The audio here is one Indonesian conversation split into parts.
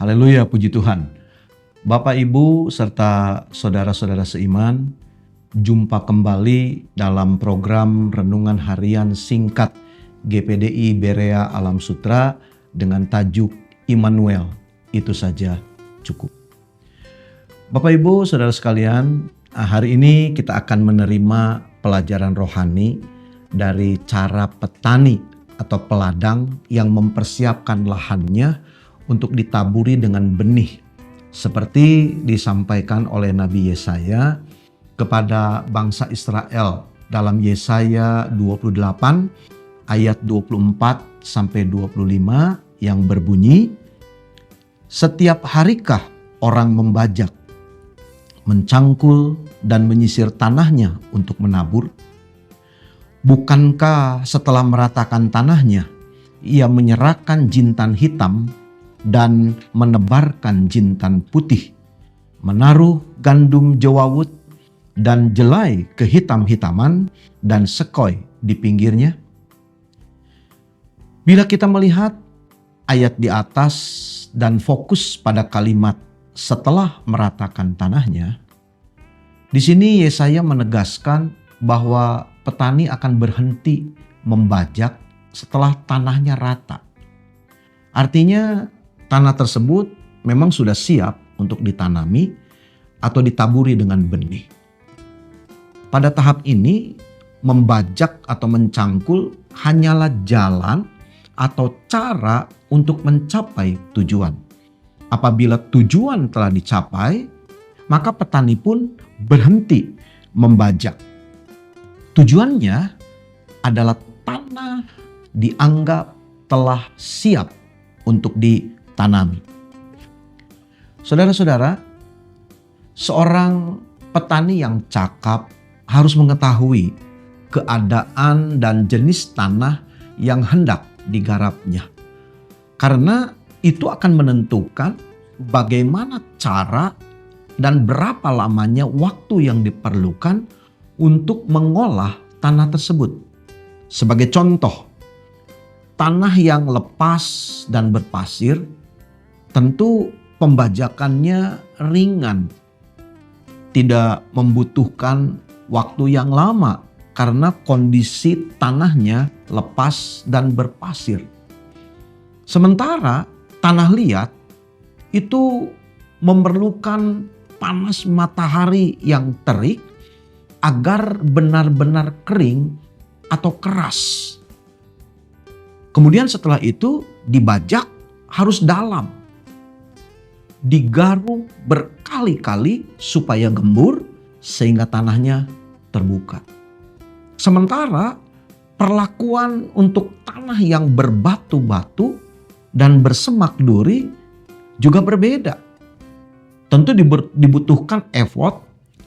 Haleluya, puji Tuhan. Bapak, Ibu, serta saudara-saudara seiman, jumpa kembali dalam program Renungan Harian Singkat GPDI Berea Alam Sutra dengan tajuk Immanuel, itu saja cukup. Bapak, Ibu, saudara sekalian, hari ini kita akan menerima pelajaran rohani dari cara petani atau peladang yang mempersiapkan lahannya untuk ditaburi dengan benih, seperti disampaikan oleh Nabi Yesaya kepada bangsa Israel dalam Yesaya 28 ayat 24 sampai 25 yang berbunyi, "Setiap harikah orang membajak, mencangkul dan menyisir tanahnya untuk menabur? Bukankah setelah meratakan tanahnya, ia menyerahkan jintan hitam dan menebarkan jintan putih, menaruh gandum jewawut dan jelai kehitam-hitaman dan sekoi di pinggirnya?" Bila kita melihat ayat di atas dan fokus pada kalimat setelah meratakan tanahnya, di sini Yesaya menegaskan bahwa petani akan berhenti membajak setelah tanahnya rata. Artinya tanah tersebut memang sudah siap untuk ditanami atau ditaburi dengan benih. Pada tahap ini, membajak atau mencangkul hanyalah jalan atau cara untuk mencapai tujuan. Apabila tujuan telah dicapai, maka petani pun berhenti membajak. Tujuannya adalah tanah dianggap telah siap untuk ditanami. Saudara-saudara, seorang petani yang cakap harus mengetahui keadaan dan jenis tanah yang hendak digarapnya. Karena itu akan menentukan bagaimana cara dan berapa lamanya waktu yang diperlukan untuk mengolah tanah tersebut. Sebagai contoh, tanah yang lepas dan berpasir tentu pembajakannya ringan, tidak membutuhkan waktu yang lama karena kondisi tanahnya lepas dan berpasir. Sementara tanah liat itu memerlukan panas matahari yang terik agar benar-benar kering atau keras. Kemudian setelah itu dibajak harus dalam, digaruk berkali-kali supaya gembur sehingga tanahnya terbuka. Sementara perlakuan untuk tanah yang berbatu-batu dan bersemak duri juga berbeda. Tentu dibutuhkan effort,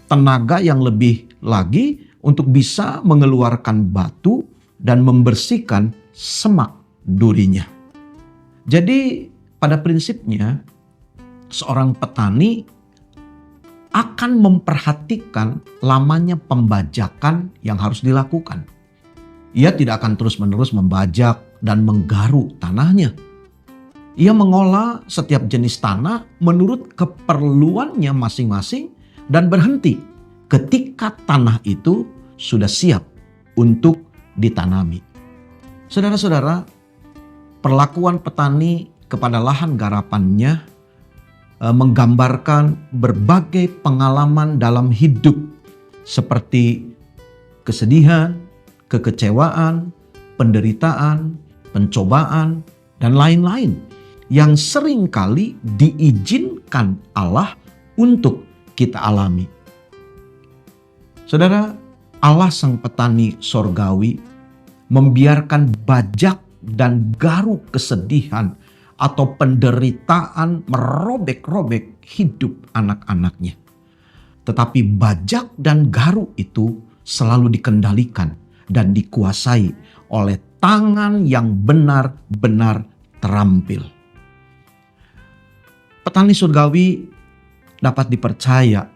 tenaga yang lebih lagi untuk bisa mengeluarkan batu dan membersihkan semak durinya. Jadi pada prinsipnya seorang petani akan memperhatikan lamanya pembajakan yang harus dilakukan. Ia tidak akan terus-menerus membajak dan menggaruk tanahnya. Ia mengolah setiap jenis tanah menurut keperluannya masing-masing dan berhenti ketika tanah itu sudah siap untuk ditanami. Saudara-saudara, perlakuan petani kepada lahan garapannya menggambarkan berbagai pengalaman dalam hidup seperti kesedihan, kekecewaan, penderitaan, pencobaan, dan lain-lain yang seringkali diizinkan Allah untuk kita alami. Saudara, Allah sang petani sorgawi membiarkan bajak dan garuk kesedihan atau penderitaan merobek-robek hidup anak-anaknya. Tetapi bajak dan garuk itu selalu dikendalikan dan dikuasai oleh tangan yang benar-benar terampil. Petani surgawi dapat dipercaya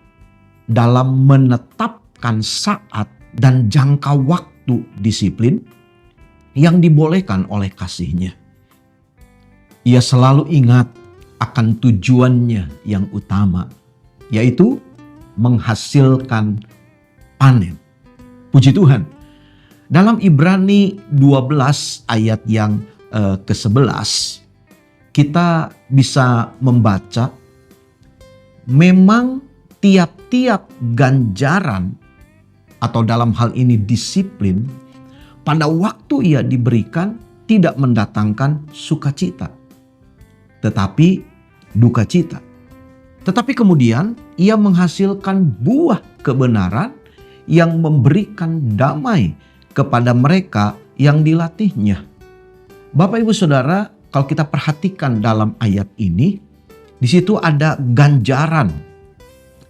dalam menetapkan saat dan jangka waktu disiplin yang dibolehkan oleh kasih-Nya. Ia selalu ingat akan tujuannya yang utama, yaitu menghasilkan panen. Puji Tuhan. Dalam Ibrani 12 ayat yang ke-11, kita bisa membaca memang tiap-tiap ganjaran atau dalam hal ini disiplin pada waktu ia diberikan tidak mendatangkan sukacita, tetapi duka cita. Tetapi kemudian ia menghasilkan buah kebenaran yang memberikan damai kepada mereka yang dilatihnya. Bapak Ibu Saudara, kalau kita perhatikan dalam ayat ini, di situ ada ganjaran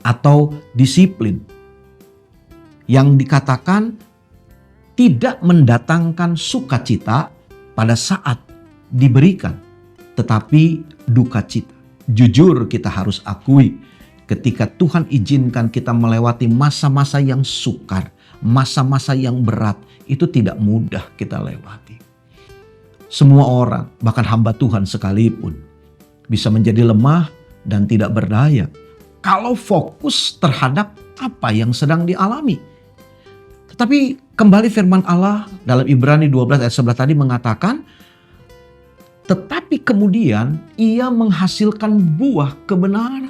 atau disiplin yang dikatakan tidak mendatangkan sukacita pada saat diberikan, tetapi duka cita. Jujur kita harus akui, ketika Tuhan izinkan kita melewati masa-masa yang sukar, masa-masa yang berat, itu tidak mudah kita lewati. Semua orang, bahkan hamba Tuhan sekalipun, bisa menjadi lemah dan tidak berdaya kalau fokus terhadap apa yang sedang dialami. Tetapi kembali firman Allah dalam Ibrani 12 ayat 11 tadi mengatakan, tetapi kemudian ia menghasilkan buah kebenaran.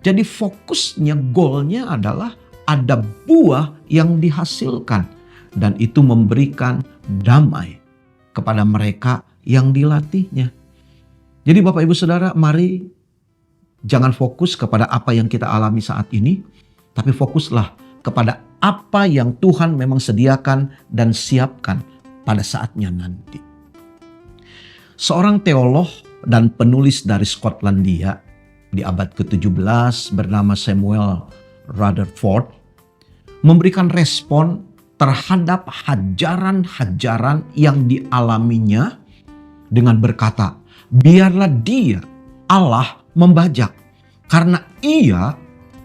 Jadi fokusnya, goalnya adalah ada buah yang dihasilkan. Dan itu memberikan damai kepada mereka yang dilatihnya. Jadi Bapak Ibu Saudara, mari jangan fokus kepada apa yang kita alami saat ini, tapi fokuslah kepada apa yang Tuhan memang sediakan dan siapkan pada saatnya nanti. Seorang teolog dan penulis dari Skotlandia di abad ke-17 bernama Samuel Rutherford memberikan respon terhadap hajaran-hajaran yang dialaminya dengan berkata, biarlah dia, Allah, membajak, karena ia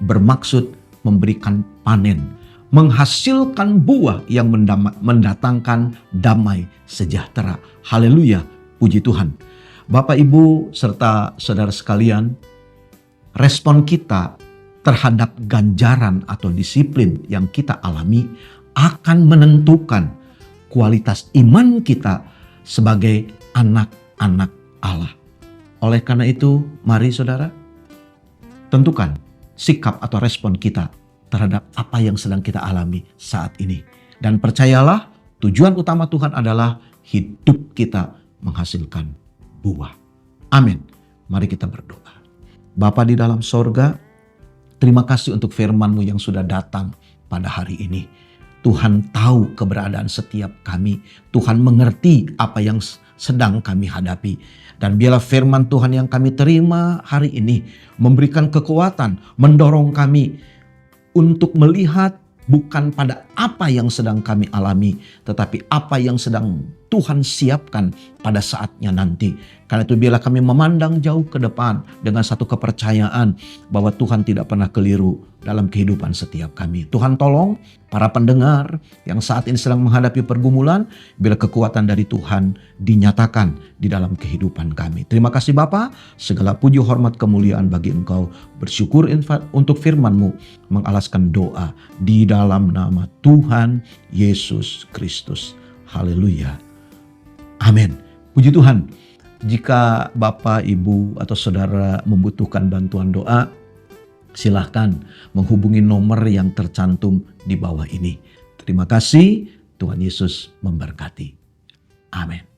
bermaksud memberikan panen, menghasilkan buah yang mendatangkan damai sejahtera. Haleluya, puji Tuhan. Bapak, Ibu, serta saudara sekalian, respon kita terhadap ganjaran atau disiplin yang kita alami akan menentukan kualitas iman kita sebagai anak-anak Allah. Oleh karena itu, mari saudara, tentukan sikap atau respon kita terhadap apa yang sedang kita alami saat ini. Dan percayalah, tujuan utama Tuhan adalah hidup kita menghasilkan buah. Amin. Mari kita berdoa. Bapa di dalam sorga, terima kasih untuk firman-Mu yang sudah datang pada hari ini. Tuhan tahu keberadaan setiap kami. Tuhan mengerti apa yang sedang kami hadapi. Dan biarlah firman Tuhan yang kami terima hari ini memberikan kekuatan, mendorong kami untuk melihat bukan pada apa yang sedang kami alami, tetapi apa yang sedang Tuhan siapkan pada saatnya nanti. Karena itu biarlah kami memandang jauh ke depan dengan satu kepercayaan bahwa Tuhan tidak pernah keliru dalam kehidupan setiap kami. Tuhan tolong para pendengar yang saat ini sedang menghadapi pergumulan, biar kekuatan dari Tuhan dinyatakan di dalam kehidupan kami. Terima kasih Bapa, segala puji hormat kemuliaan bagi Engkau. Bersyukur untuk firman-Mu, mengalaskan doa di dalam nama Tuhan Yesus Kristus. Haleluya. Amin. Puji Tuhan. Jika Bapak, Ibu, atau Saudara membutuhkan bantuan doa, silahkan menghubungi nomor yang tercantum di bawah ini. Terima kasih. Tuhan Yesus memberkati. Amin.